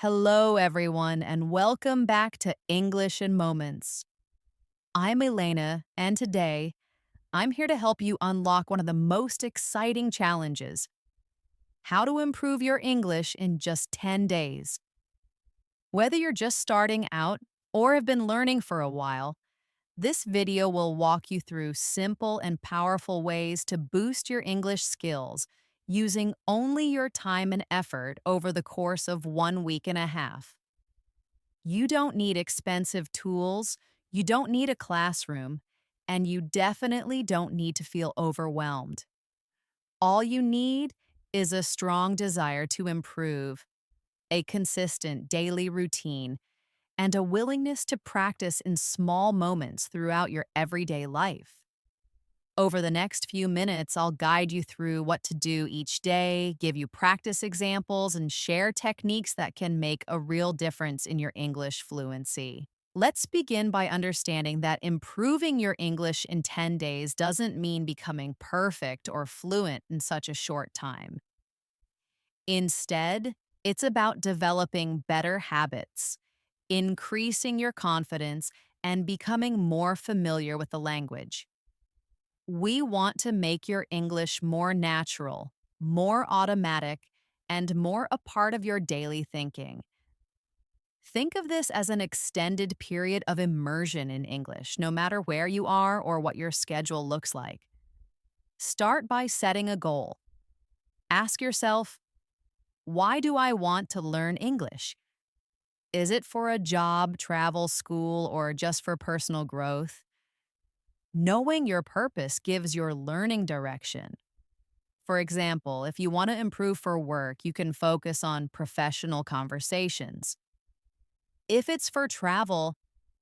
Hello, everyone, and welcome back to English in Moments. I'm Elena, and today I'm here to help you unlock one of the most exciting challenges: how to improve your English in just 10 days. Whether you're just starting out or have been learning for a while, this video will walk you through simple and powerful ways to boost your English skills using only your time and effort over the course of 1 week and a half. You don't need expensive tools, you don't need a classroom, and you definitely don't need to feel overwhelmed. All you need is a strong desire to improve, a consistent daily routine, and a willingness to practice in small moments throughout your everyday life. Over the next few minutes, I'll guide you through what to do each day, give you practice examples, and share techniques that can make a real difference in your English fluency. Let's begin by understanding that improving your English in 10 days doesn't mean becoming perfect or fluent in such a short time. Instead, it's about developing better habits, increasing your confidence, and becoming more familiar with the language. We want to make your English more natural, more automatic, and more a part of your daily thinking. Think of this as an extended period of immersion in English, no matter where you are or what your schedule looks like. Start by setting a goal. Ask yourself, why do I want to learn English? Is it for a job, travel, school, or just for personal growth? Knowing your purpose gives your learning direction. For example, if you want to improve for work, you can focus on professional conversations. If it's for travel,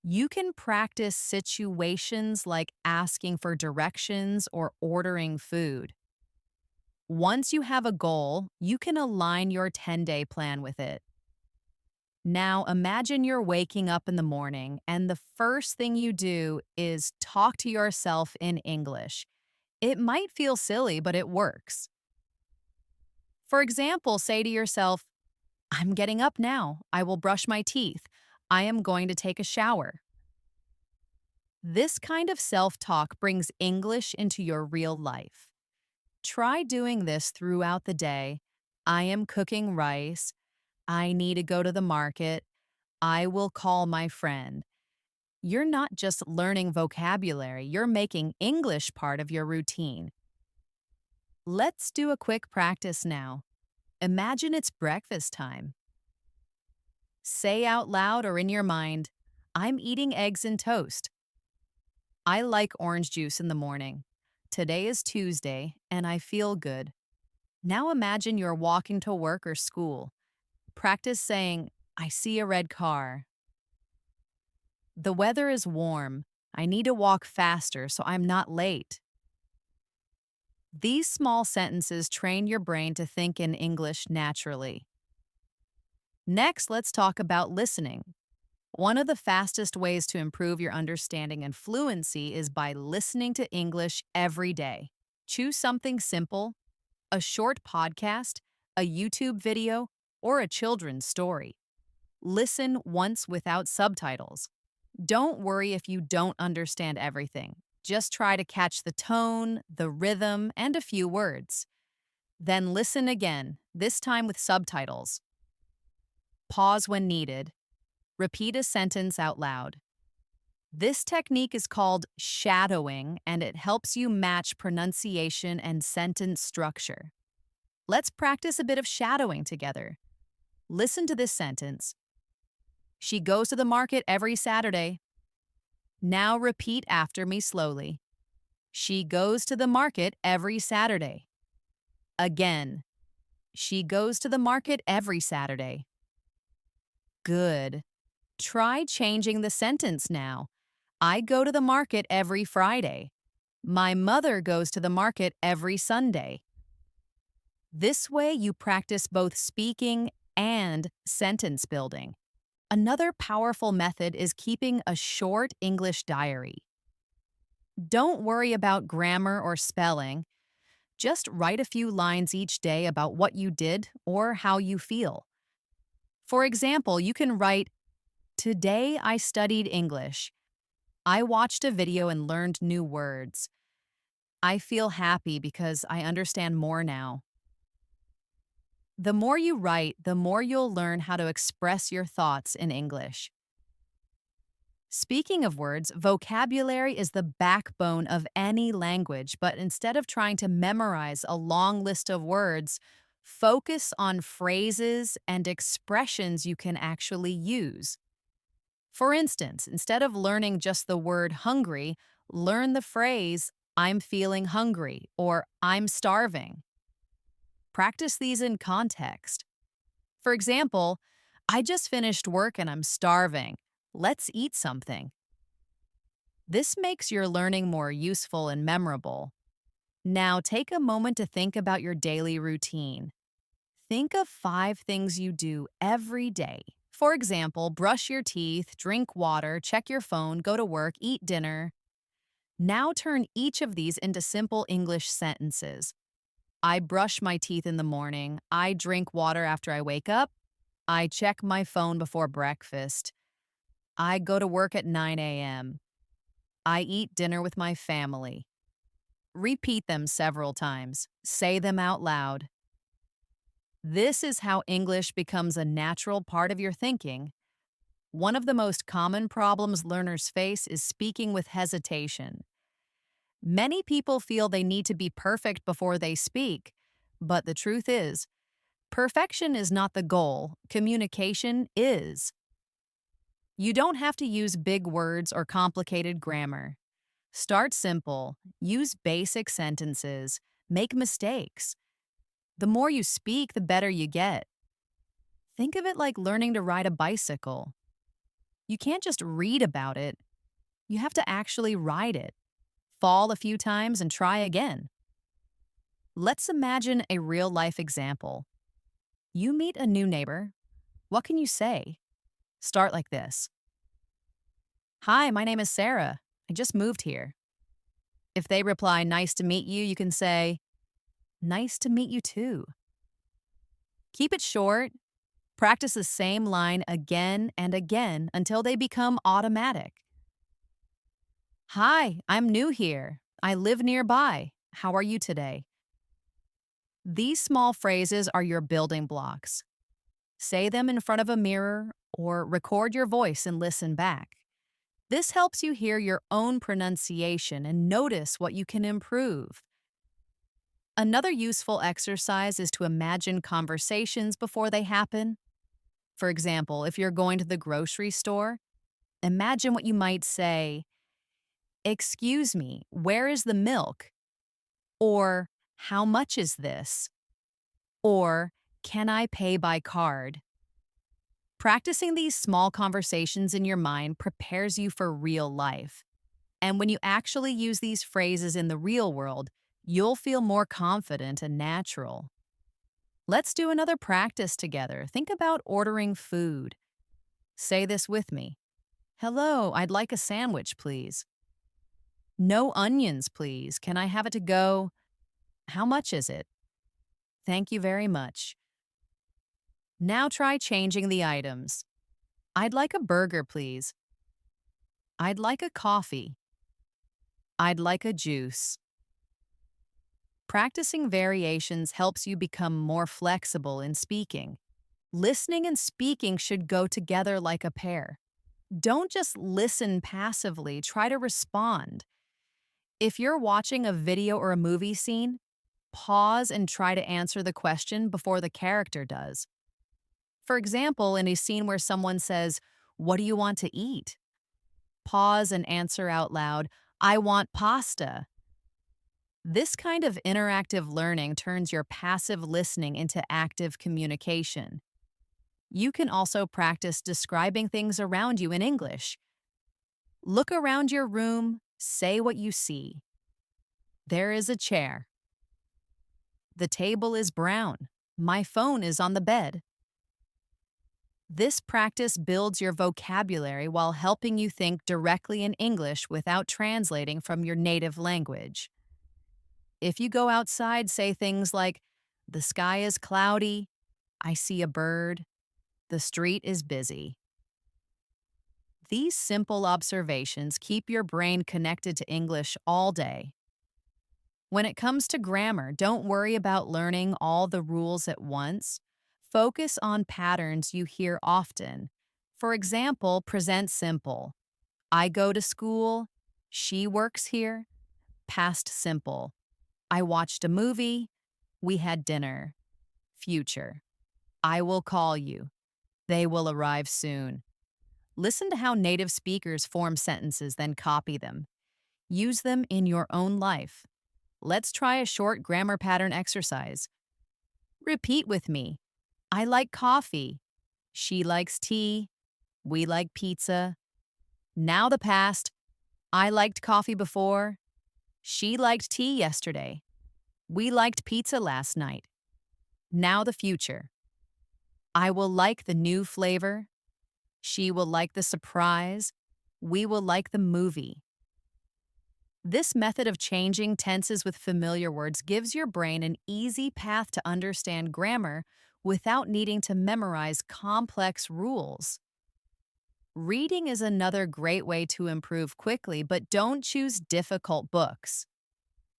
you can practice situations like asking for directions or ordering food. Once you have a goal, you can align your 10-day plan with it. Now, imagine you're waking up in the morning and the first thing you do is talk to yourself in English. It might feel silly, but it works. For example, say to yourself, I'm getting up now. I will brush my teeth. I am going to take a shower. This kind of self talk brings English into your real life. Try doing this throughout the day. I am cooking rice. I need to go to the market. I will call my friend. You're not just learning vocabulary, you're making English part of your routine. Let's do a quick practice now. Imagine it's breakfast time. Say out loud or in your mind, I'm eating eggs and toast. I like orange juice in the morning. Today is Tuesday, and I feel good. Now imagine you're walking to work or school. Practice saying, I see a red car. The weather is warm. I need to walk faster so I'm not late. These small sentences train your brain to think in English naturally. Next, let's talk about listening. One of the fastest ways to improve your understanding and fluency is by listening to English every day. Choose something simple: a short podcast, a YouTube video, or a children's story. Listen once without subtitles. Don't worry if you don't understand everything. Just try to catch the tone, the rhythm, and a few words. Then listen again, this time with subtitles. Pause when needed. Repeat a sentence out loud. This technique is called shadowing, and it helps you match pronunciation and sentence structure. Let's practice a bit of shadowing together. Listen to this sentence. She goes to the market every Saturday. Now repeat after me slowly. She goes to the market every Saturday. Again. She goes to the market every Saturday. Good. Try changing the sentence now. I go to the market every Friday. My mother goes to the market every Sunday. This way, you practice both speaking and sentence building. Another powerful method is keeping a short English diary. Don't worry about grammar or spelling. Just write a few lines each day about what you did or how you feel. For example, you can write, "Today I studied English. I watched a video and learned new words. I feel happy because I understand more now." The more you write, the more you'll learn how to express your thoughts in English. Speaking of words, vocabulary is the backbone of any language, but instead of trying to memorize a long list of words, focus on phrases and expressions you can actually use. For instance, instead of learning just the word hungry, learn the phrase, "I'm feeling hungry" or "I'm starving." Practice these in context. For example, "I just finished work and I'm starving. Let's eat something." This makes your learning more useful and memorable. Now, take a moment to think about your daily routine. Think of 5 things you do every day. For example, brush your teeth, drink water, check your phone, go to work, eat dinner. Now turn each of these into simple English sentences. I brush my teeth in the morning. I drink water after I wake up. I check my phone before breakfast. I go to work at 9 a.m. I eat dinner with my family. Repeat them several times. Say them out loud. This is how English becomes a natural part of your thinking. One of the most common problems learners face is speaking with hesitation. Many people feel they need to be perfect before they speak, but the truth is, perfection is not the goal, communication is. You don't have to use big words or complicated grammar. Start simple, use basic sentences, make mistakes. The more you speak, the better you get. Think of it like learning to ride a bicycle. You can't just read about it, you have to actually ride it. Fall a few times and try again. Let's imagine a real life example. You meet a new neighbor. What can you say? Start like this: "Hi, my name is Sarah. I just moved here." If they reply, "Nice to meet you," you can say, "Nice to meet you too." Keep it short. Practice the same line again and again until they become automatic. "Hi, I'm new here. I live nearby. How are you today?" These small phrases are your building blocks. Say them in front of a mirror or record your voice and listen back. This helps you hear your own pronunciation and notice what you can improve. Another useful exercise is to imagine conversations before they happen. For example, if you're going to the grocery store, imagine what you might say: "Excuse me, where is the milk?" Or, "How much is this?" Or, "Can I pay by card?" Practicing these small conversations in your mind prepares you for real life. And when you actually use these phrases in the real world, you'll feel more confident and natural. Let's do another practice together. Think about ordering food. Say this with me: "Hello, I'd like a sandwich, please." "No onions, please. Can I have it to go?" "How much is it?" "Thank you very much." Now try changing the items. "I'd like a burger, please." "I'd like a coffee." "I'd like a juice." Practicing variations helps you become more flexible in speaking. Listening and speaking should go together like a pair. Don't just listen passively, try to respond. If you're watching a video or a movie scene, pause and try to answer the question before the character does. For example, in a scene where someone says, "What do you want to eat?" Pause and answer out loud, "I want pasta." This kind of interactive learning turns your passive listening into active communication. You can also practice describing things around you in English. Look around your room, say what you see. There is a chair. The table is brown. My phone is on the bed. This practice builds your vocabulary while helping you think directly in English without translating from your native language. If you go outside, say things like, "The sky is cloudy. I see a bird." The street is busy. These simple observations keep your brain connected to English all day. When it comes to grammar, don't worry about learning all the rules at once. Focus on patterns you hear often. For example, present simple. I go to school. She works here. Past simple. I watched a movie. We had dinner. Future. I will call you. They will arrive soon. Listen to how native speakers form sentences, then copy them. Use them in your own life. Let's try a short grammar pattern exercise. Repeat with me. I like coffee. She likes tea. We like pizza. Now the past. I liked coffee before. She liked tea yesterday. We liked pizza last night. Now the future. I will like the new flavor. She will like the surprise. We will like the movie. This method of changing tenses with familiar words gives your brain an easy path to understand grammar without needing to memorize complex rules. Reading is another great way to improve quickly, but don't choose difficult books.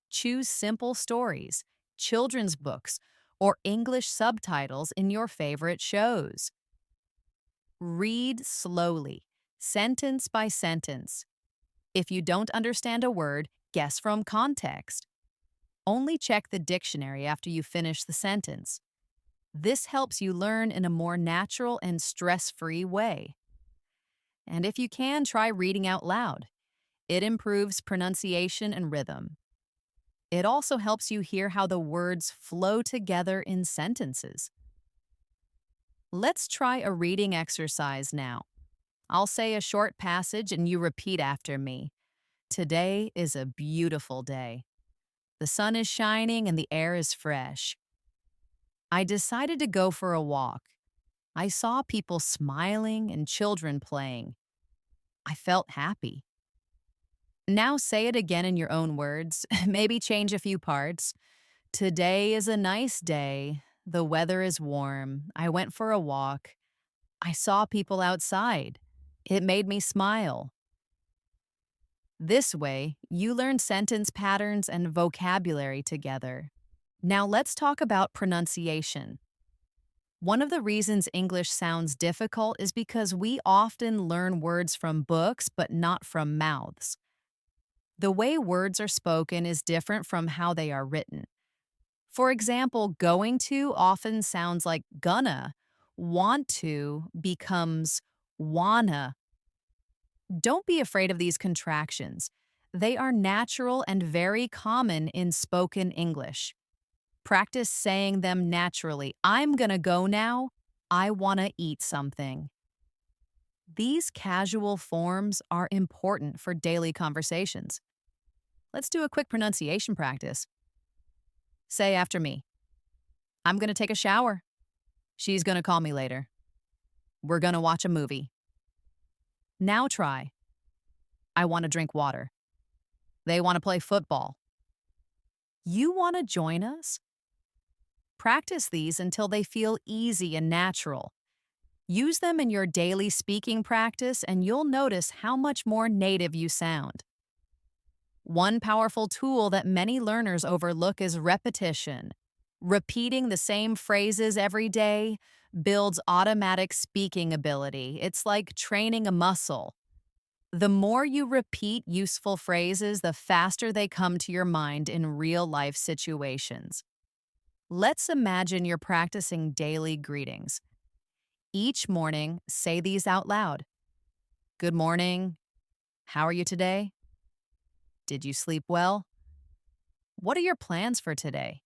Choose simple stories, children's books, or English subtitles in your favorite shows. Read slowly, sentence by sentence. If you don't understand a word, guess from context. Only check the dictionary after you finish the sentence. This helps you learn in a more natural and stress-free way. And if you can, try reading out loud. It improves pronunciation and rhythm. It also helps you hear how the words flow together in sentences. Let's try a reading exercise now. I'll say a short passage and you repeat after me. Today is a beautiful day. The sun is shining and the air is fresh. I decided to go for a walk. I saw people smiling and children playing. I felt happy. Now say it again in your own words, maybe change a few parts. Today is a nice day. The weather is warm. I went for a walk. I saw people outside. It made me smile. This way, you learn sentence patterns and vocabulary together. Now let's talk about pronunciation. One of the reasons English sounds difficult is because we often learn words from books but not from mouths. The way words are spoken is different from how they are written. For example, going to often sounds like gonna. Want to becomes wanna. Don't be afraid of these contractions. They are natural and very common in spoken English. Practice saying them naturally. I'm gonna go now. I wanna eat something. These casual forms are important for daily conversations. Let's do a quick pronunciation practice. Say after me. I'm gonna take a shower. She's gonna call me later. We're gonna watch a movie. Now try. I want to drink water. They want to play football. You want to join us? Practice these until they feel easy and natural. Use them in your daily speaking practice and you'll notice how much more native you sound. One powerful tool that many learners overlook is repetition. Repeating the same phrases every day builds automatic speaking ability. It's like training a muscle. The more you repeat useful phrases, the faster they come to your mind in real-life situations. Let's imagine you're practicing daily greetings. Each morning, say these out loud. Good morning. How are you today? Did you sleep well? What are your plans for today?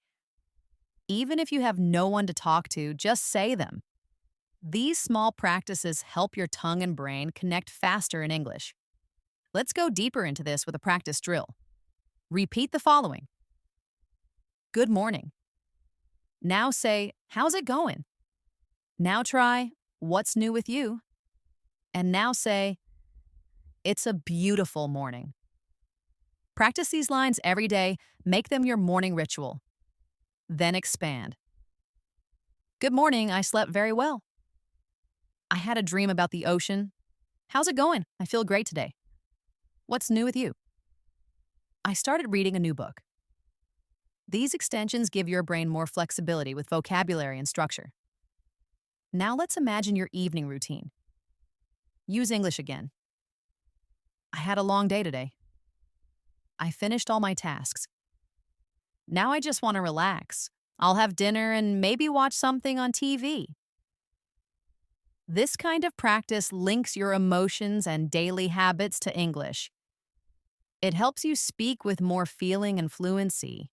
Even if you have no one to talk to, just say them. These small practices help your tongue and brain connect faster in English. Let's go deeper into this with a practice drill. Repeat the following. Good morning. Now say, how's it going? Now try, what's new with you? And now say, it's a beautiful morning. Practice these lines every day. Make them your morning ritual. Then expand. Good morning, I slept very well. I had a dream about the ocean. How's it going? I feel great today. What's new with you? I started reading a new book. These extensions give your brain more flexibility with vocabulary and structure. Now let's imagine your evening routine. Use English again. I had a long day today. I finished all my tasks. Now I just want to relax. I'll have dinner and maybe watch something on TV. This kind of practice links your emotions and daily habits to English. It helps you speak with more feeling and fluency.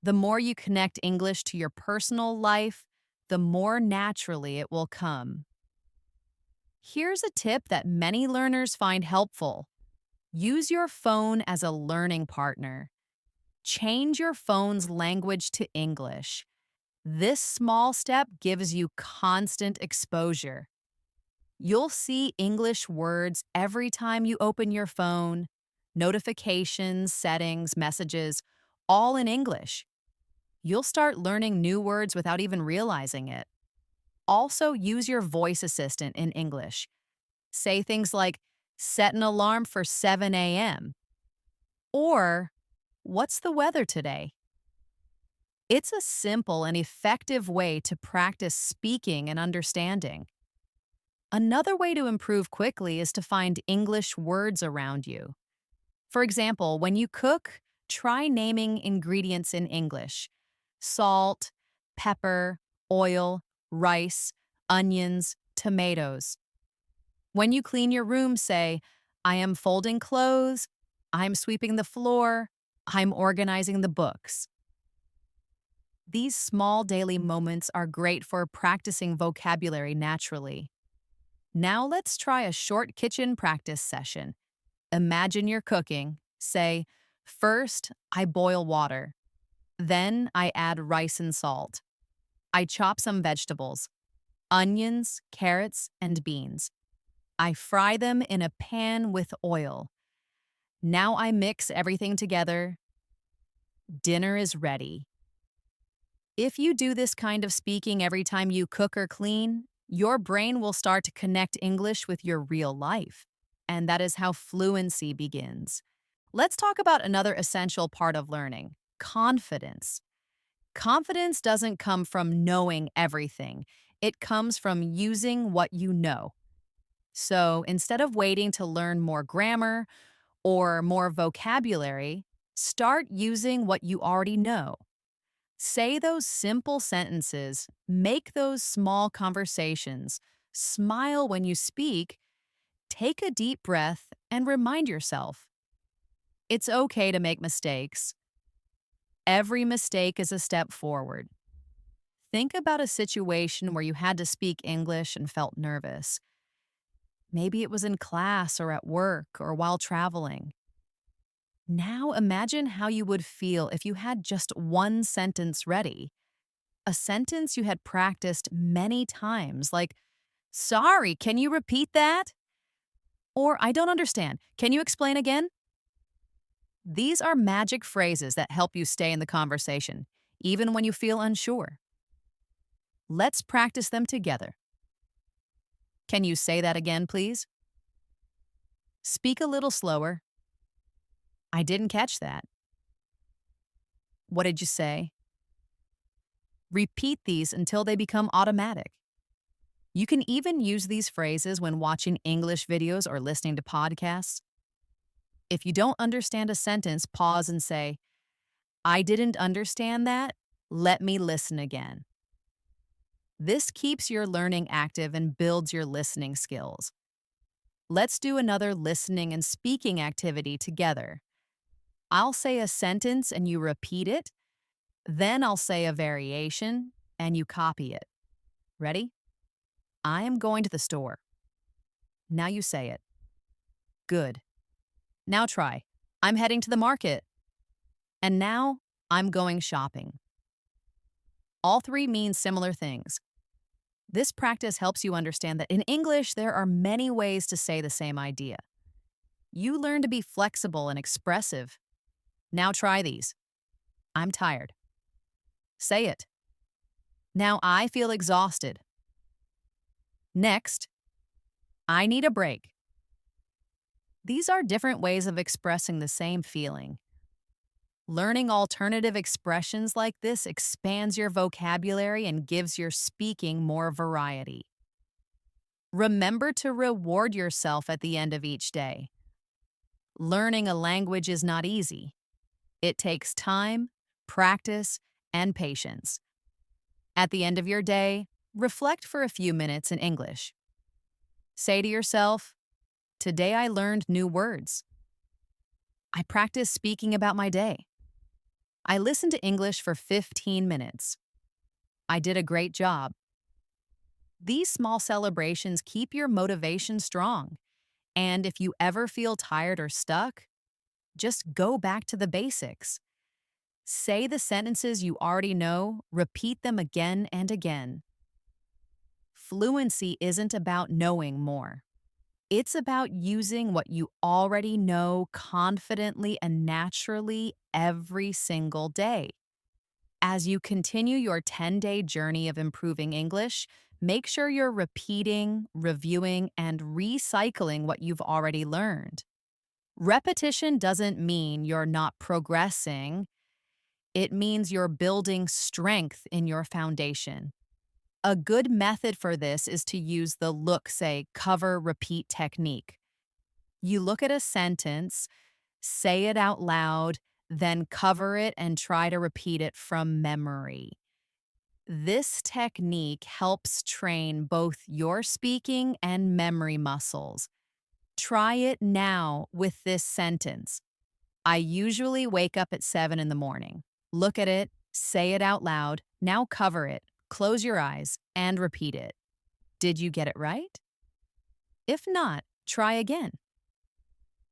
The more you connect English to your personal life, the more naturally it will come. Here's a tip that many learners find helpful. Use your phone as a learning partner. Change your phone's language to English. This small step gives you constant exposure. You'll see English words every time you open your phone, notifications, settings, messages, all in English. You'll start learning new words without even realizing it. Also, use your voice assistant in English. Say things like, set an alarm for 7 a.m. or, what's the weather today? It's a simple and effective way to practice speaking and understanding. Another way to improve quickly is to find English words around you. For example, when you cook, try naming ingredients in English: salt, pepper, oil, rice, onions, tomatoes. When you clean your room, say, I am folding clothes, I'm sweeping the floor, I'm organizing the books. These small daily moments are great for practicing vocabulary naturally. Now let's try a short kitchen practice session. Imagine you're cooking. Say, first, I boil water. Then I add rice and salt. I chop some vegetables, onions, carrots, and beans. I fry them in a pan with oil. Now I mix everything together. Dinner is ready. If you do this kind of speaking every time you cook or clean, your brain will start to connect English with your real life. And that is how fluency begins. Let's talk about another essential part of learning: confidence. Confidence doesn't come from knowing everything, it comes from using what you know. So instead of waiting to learn more grammar or more vocabulary, start using what you already know. Say those simple sentences, make those small conversations, smile when you speak, take a deep breath, and remind yourself it's okay to make mistakes. Every mistake is a step forward. Think about a situation where you had to speak English and felt nervous. Maybe it was in class or at work or while traveling. Now imagine how you would feel if you had just one sentence ready. A sentence you had practiced many times, like, sorry, can you repeat that? Or, I don't understand. Can you explain again? These are magic phrases that help you stay in the conversation, even when you feel unsure. Let's practice them together. Can you say that again, please? Speak a little slower. I didn't catch that. What did you say? Repeat these until they become automatic. You can even use these phrases when watching English videos or listening to podcasts. If you don't understand a sentence, pause and say, I didn't understand that. Let me listen again. This keeps your learning active and builds your listening skills. Let's do another listening and speaking activity together. I'll say a sentence and you repeat it. Then I'll say a variation and you copy it. Ready? I am going to the store. Now you say it. Good. Now try. I'm heading to the market. And now I'm going shopping. All three mean similar things. This practice helps you understand that in English, there are many ways to say the same idea. You learn to be flexible and expressive. Now try these. I'm tired. Say it. Now I feel exhausted. Next, I need a break. These are different ways of expressing the same feeling. Learning alternative expressions like this expands your vocabulary and gives your speaking more variety. Remember to reward yourself at the end of each day. Learning a language is not easy. It takes time, practice, and patience. At the end of your day, reflect for a few minutes in English. Say to yourself, "Today I learned new words. I practiced speaking about my day. I listened to English for 15 minutes. I did a great job." These small celebrations keep your motivation strong. And if you ever feel tired or stuck, just go back to the basics. Say the sentences you already know, repeat them again and again. Fluency isn't about knowing more. It's about using what you already know confidently and naturally every single day. As you continue your 10-day journey of improving English, make sure you're repeating, reviewing, and recycling what you've already learned. Repetition doesn't mean you're not progressing, it means you're building strength in your foundation. A good method for this is to use the look, say, cover, repeat technique. You look at a sentence, say it out loud, then cover it and try to repeat it from memory. This technique helps train both your speaking and memory muscles. Try it now with this sentence. I usually wake up at 7 in the morning. Look at it, say it out loud, now cover it, close your eyes, and repeat it. Did you get it right? If not, try again.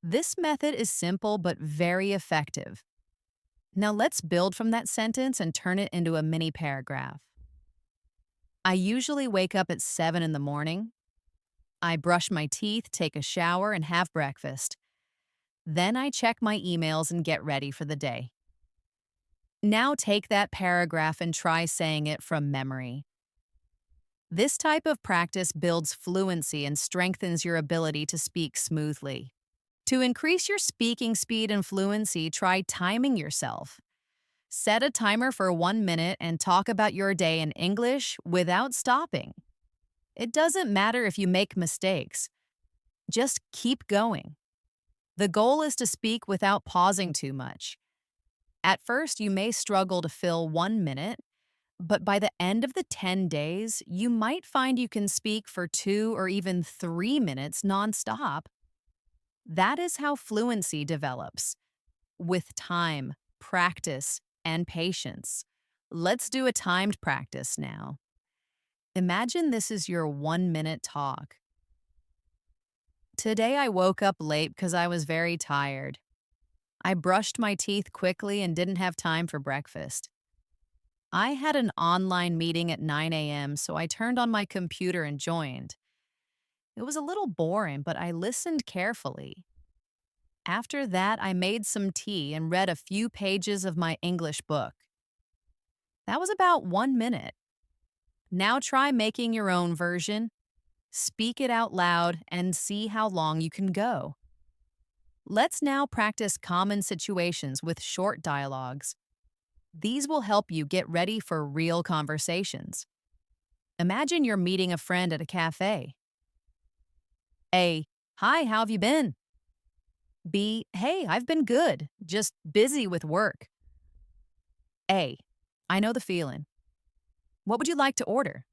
This method is simple but very effective. Now let's build from that sentence and turn it into a mini paragraph. I usually wake up at 7 in the morning. I brush my teeth, take a shower, and have breakfast. Then I check my emails and get ready for the day. Now take that paragraph and try saying it from memory. This type of practice builds fluency and strengthens your ability to speak smoothly. To increase your speaking speed and fluency, try timing yourself. Set a timer for 1 minute and talk about your day in English without stopping. It doesn't matter if you make mistakes. Just keep going. The goal is to speak without pausing too much. At first, you may struggle to fill 1 minute, but by the end of the 10 days, you might find you can speak for 2 or even 3 minutes nonstop. That is how fluency develops, with time, practice, and patience. Let's do a timed practice now. Imagine this is your 1 minute talk. Today I woke up late because I was very tired. I brushed my teeth quickly and didn't have time for breakfast. I had an online meeting at 9 a.m., so I turned on my computer and joined. It was a little boring, but I listened carefully. After that, I made some tea and read a few pages of my English book. That was about 1 minute. Now try making your own version. Speak it out loud and see how long you can go. Let's now practice common situations with short dialogues. These will help you get ready for real conversations. Imagine you're meeting a friend at a cafe. A. Hi, how have you been? B. Hey, I've been good, just busy with work. A. I know the feeling. What would you like to order?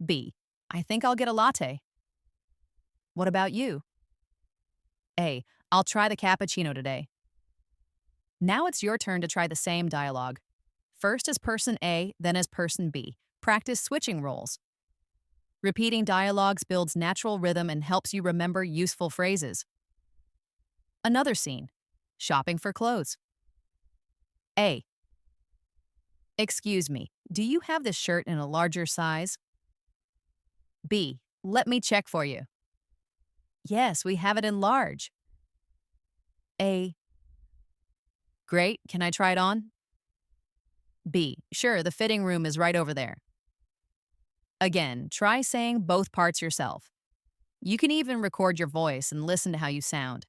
B. I think I'll get a latte. What about you? A. I'll try the cappuccino today. Now it's your turn to try the same dialogue. First as person A, then as person B. Practice switching roles. Repeating dialogues builds natural rhythm and helps you remember useful phrases. Another scene. Shopping for clothes. A. Excuse me, do you have this shirt in a larger size? B. Let me check for you. Yes, we have it in large. A. Great, can I try it on? B. Sure, the fitting room is right over there. Again, try saying both parts yourself. You can even record your voice and listen to how you sound.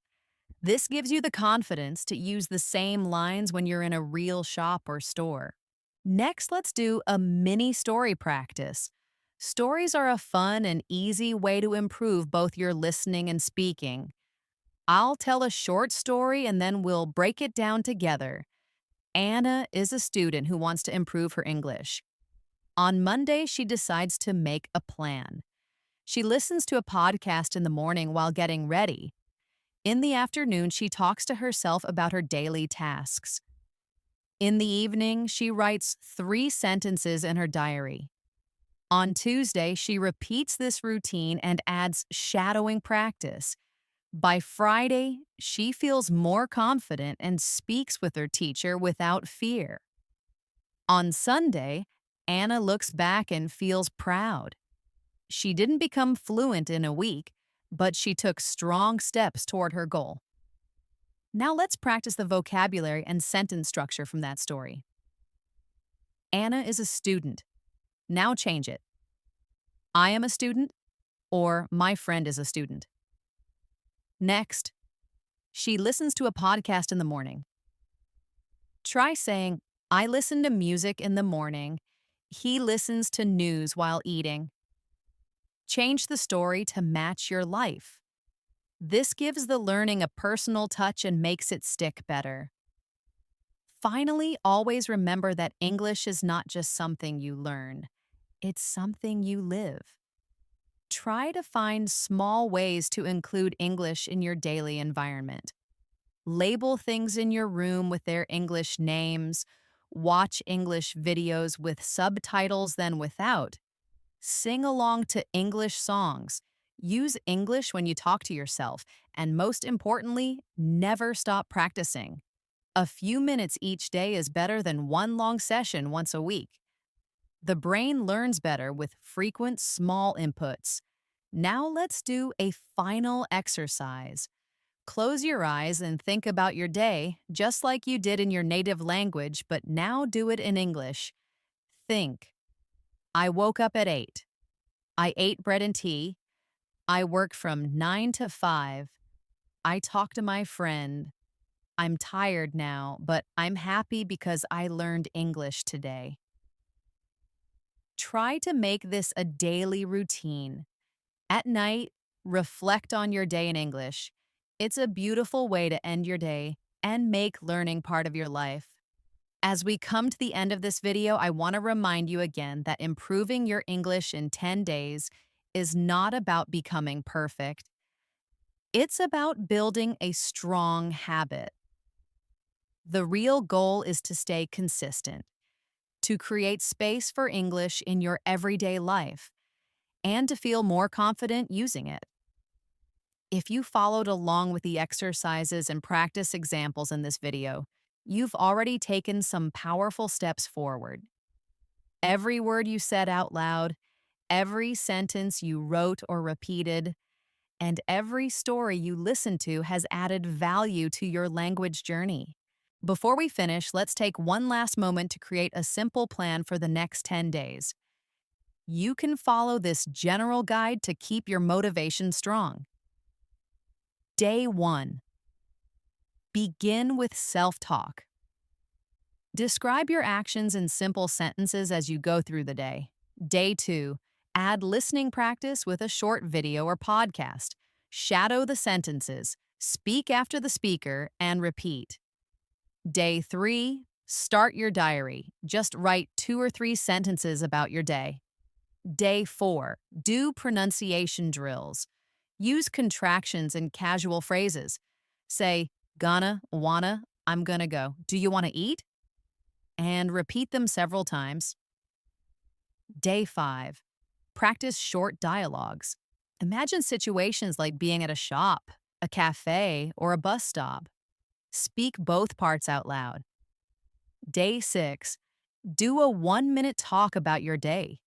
This gives you the confidence to use the same lines when you're in a real shop or store. Next, let's do a mini story practice. Stories are a fun and easy way to improve both your listening and speaking. I'll tell a short story and then we'll break it down together. Anna is a student who wants to improve her English. On Monday, she decides to make a plan. She listens to a podcast in the morning while getting ready. In the afternoon, she talks to herself about her daily tasks. In the evening, she writes 3 sentences in her diary. On Tuesday, she repeats this routine and adds shadowing practice. By Friday, she feels more confident and speaks with her teacher without fear. On Sunday, Anna looks back and feels proud. She didn't become fluent in a week, but she took strong steps toward her goal. Now let's practice the vocabulary and sentence structure from that story. Anna is a student. Now change it. I am a student, or my friend is a student. Next, she listens to a podcast in the morning. Try saying, I listen to music in the morning. He listens to news while eating. Change the story to match your life. This gives the learning a personal touch and makes it stick better. Finally, always remember that English is not just something you learn, it's something you live. Try to find small ways to include English in your daily environment. Label things in your room with their English names. Watch English videos with subtitles than without. Sing along to English songs. Use English when you talk to yourself. And most importantly, never stop practicing. A few minutes each day is better than one long session once a week. The brain learns better with frequent small inputs. Now let's do a final exercise. Close your eyes and think about your day, just like you did in your native language, but now do it in English. Think. I woke up at 8. I ate bread and tea. I work from 9 to 5. I talk to my friend. I'm tired now, but I'm happy because I learned English today. Try to make this a daily routine. At night, reflect on your day in English. It's a beautiful way to end your day and make learning part of your life. As we come to the end of this video, I want to remind you again that improving your English in 10 days is not about becoming perfect. It's about building a strong habit. The real goal is to stay consistent, to create space for English in your everyday life, and to feel more confident using it. If you followed along with the exercises and practice examples in this video, you've already taken some powerful steps forward. Every word you said out loud, every sentence you wrote or repeated, and every story you listened to has added value to your language journey. Before we finish, let's take one last moment to create a simple plan for the next 10 days. You can follow this general guide to keep your motivation strong. Day 1. Begin with self-talk. Describe your actions in simple sentences as you go through the day. Day 2. Add listening practice with a short video or podcast. Shadow the sentences, speak after the speaker, and repeat. Day 3. Start your diary. Just write 2 or 3 sentences about your day. Day 4. Do pronunciation drills. Use contractions and casual phrases. Say, gonna, wanna, I'm gonna go. Do you want to eat? And repeat them several times. Day 5. Practice short dialogues. Imagine situations like being at a shop, a cafe, or a bus stop. Speak both parts out loud. Day 6. Do a 1-minute talk about your day.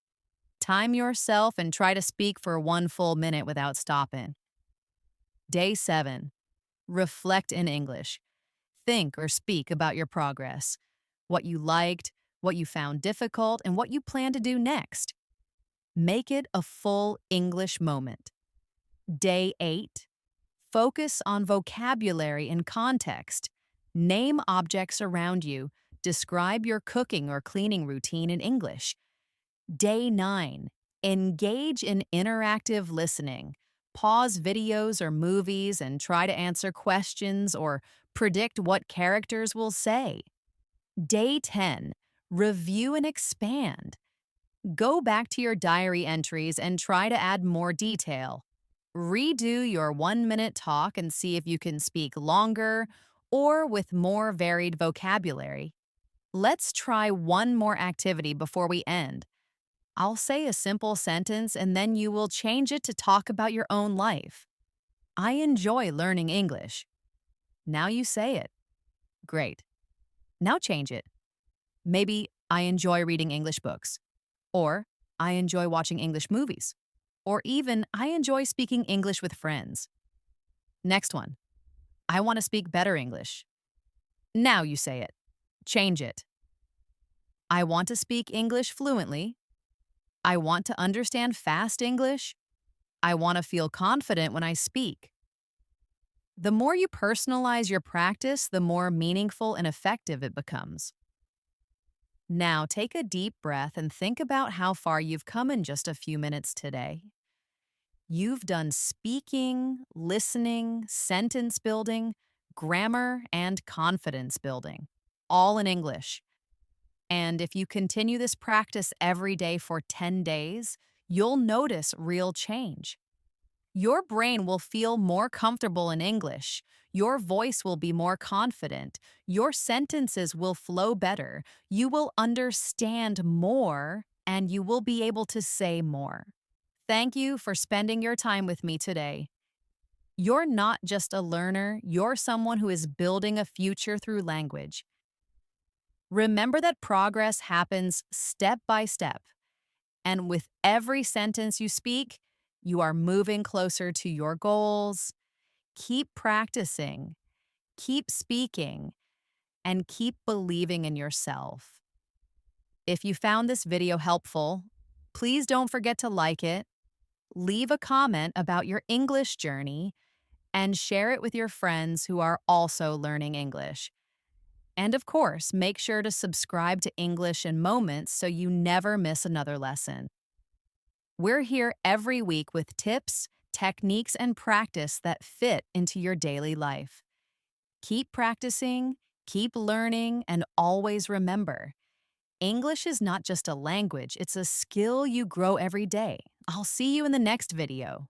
Time yourself and try to speak for 1 full minute without stopping. Day 7. Reflect in English. Think or speak about your progress, what you liked, what you found difficult, and what you plan to do next. Make it a full English moment. Day 8. Focus on vocabulary and context. Name objects around you. Describe your cooking or cleaning routine in English. Day 9. Engage in interactive listening. Pause videos or movies and try to answer questions or predict what characters will say. Day 10. Review and expand. Go back to your diary entries and try to add more detail. Redo your 1 minute talk and see if you can speak longer or with more varied vocabulary. Let's try one more activity before we end. I'll say a simple sentence and then you will change it to talk about your own life. I enjoy learning English. Now you say it. Great. Now change it. Maybe I enjoy reading English books. Or I enjoy watching English movies. Or even I enjoy speaking English with friends. Next one. I want to speak better English. Now you say it. Change it. I want to speak English fluently. I want to understand fast English. I want to feel confident when I speak. The more you personalize your practice, the more meaningful and effective it becomes. Now take a deep breath and think about how far you've come in just a few minutes today. You've done speaking, listening, sentence building, grammar, and confidence building, all in English. And if you continue this practice every day for 10 days, you'll notice real change. Your brain will feel more comfortable in English. Your voice will be more confident. Your sentences will flow better. You will understand more, and you will be able to say more. Thank you for spending your time with me today. You're not just a learner, you're someone who is building a future through language. Remember that progress happens step by step, and with every sentence you speak, you are moving closer to your goals. Keep practicing, keep speaking, and keep believing in yourself. If you found this video helpful, please don't forget to like it, leave a comment about your English journey, and share it with your friends who are also learning English. And of course, make sure to subscribe to English in Moments so you never miss another lesson. We're here every week with tips, techniques, and practice that fit into your daily life. Keep practicing, keep learning, and always remember, English is not just a language, it's a skill you grow every day. I'll see you in the next video.